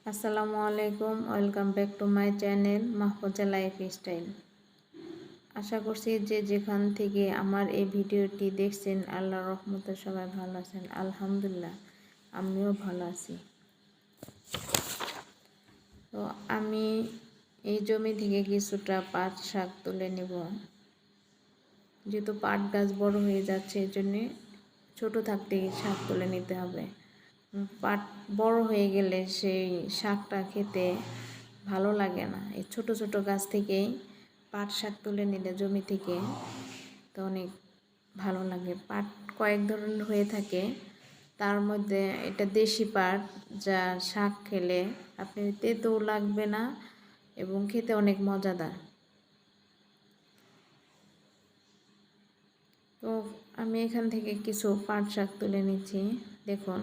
আসসালামু আলাইকুম, welcome back to my channel Mahfuza lifestyle. আশা করছি যে যেখান থেকে আমার এই ভিডিওটি দেখছেন আল্লাহর রহমতে সবাই ভালো আছেন। আলহামদুলিল্লাহ, আমিও ভালো আছি। তো আমি এই জমি থেকে কিছুটা পাট শাক তুলে নেব। যেহেতু পাট গাছ বড় হয়ে যাচ্ছে, এই জন্যে ছোটো থাকতেই শাক তুলে নিতে হবে। পাট বড় হয়ে গেলে সেই শাকটা খেতে ভালো লাগে না। এই ছোট ছোট গাছ থেকেই পাট শাক তুলে নিলে জমি থেকে তো অনেক ভালো লাগে। পাট কয়েক ধরনের হয়ে থাকে, তার মধ্যে এটা দেশি পাট, যা শাক খেলে আপনি তেতো লাগবে না এবং খেতে অনেক মজাদার। তো আমি এখান থেকে কিছু পাট শাক তুলে নিচ্ছি, দেখুন।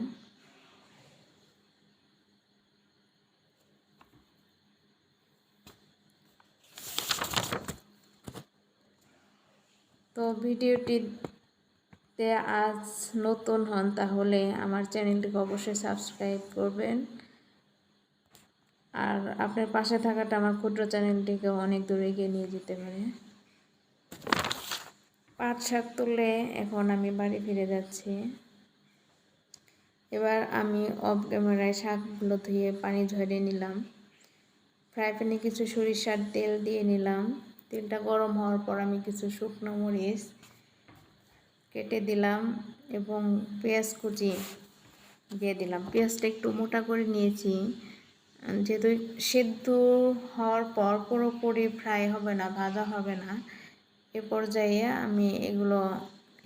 তো ভিডিওটিতে আজ নতুন হন তাহলে আমার চ্যানেলটিকে অবশ্যই সাবস্ক্রাইব করবেন। আর আপনার পাশে থাকাটা আমার ক্ষুদ্র চ্যানেলটিকে অনেক দূরে এগিয়ে নিয়ে যেতে পারে। পাট শাক তুলে এখন আমি বাড়ি ফিরে যাচ্ছি। এবার আমি অফ ক্যামেরায় শাকগুলো ধুয়ে পানি ঝরিয়ে নিলাম। ফ্রাই প্যানে কিছু সরিষার তেল দিয়ে নিলাম। তেলটা গরম হওয়ার পর আমি কিছু শুকনো মরিচ কেটে দিলাম এবং পেঁয়াজ কুচি দিয়ে দিলাম। পেঁয়াজটা একটু মোটা করে নিয়েছি, যেহেতু সেদ্ধ হওয়ার পর পুরোপুরি ফ্রাই হবে না, ভাজা হবে না। এ পর্যায়ে আমি এগুলো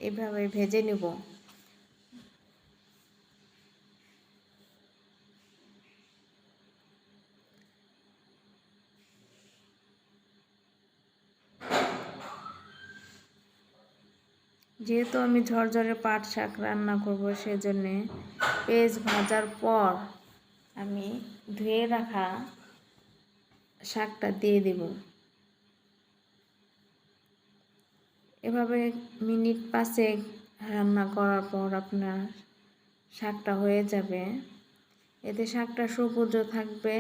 এভাবে ভেজে নেব। যেহেতু আমি ঝরঝরে পাট শাক রান্না করব, সেজন্যে পেঁয়াজ ভাজার পর আমি ধুয়ে রাখা শাকটা দিয়ে দেব। এভাবে মিনিট 5 রান্না করার পর আপনার শাকটা হয়ে যাবে। এতে শাকটা সবুজ থাকবে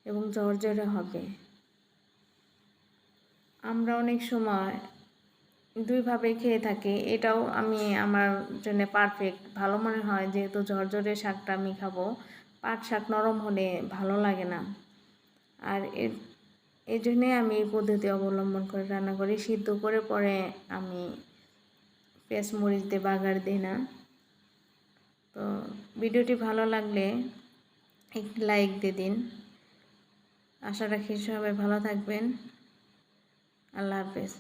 এবং ঝরঝরে হবে। আমরা অনেক সময় দুইভাবে খেয়ে থাকি, এটাও আমি আমার জন্য পারফেক্ট ভালো মনে হয়, যেহেতু ঝরঝরে শাকটা আমি খাবো। পাট শাক নরম হলে ভালো লাগে না। আর এই জন্যে আমি এই পদ্ধতি অবলম্বন করে রান্না করি। সিদ্ধ করে পরে আমি পেঁয়াজ মরিচ দিয়ে বাগার দিই না। তো ভিডিওটি ভালো লাগলে একটি লাইক দিয়ে দিন। আশা রাখি সবাই ভালো থাকবেন। আল্লাহ হাফেজ।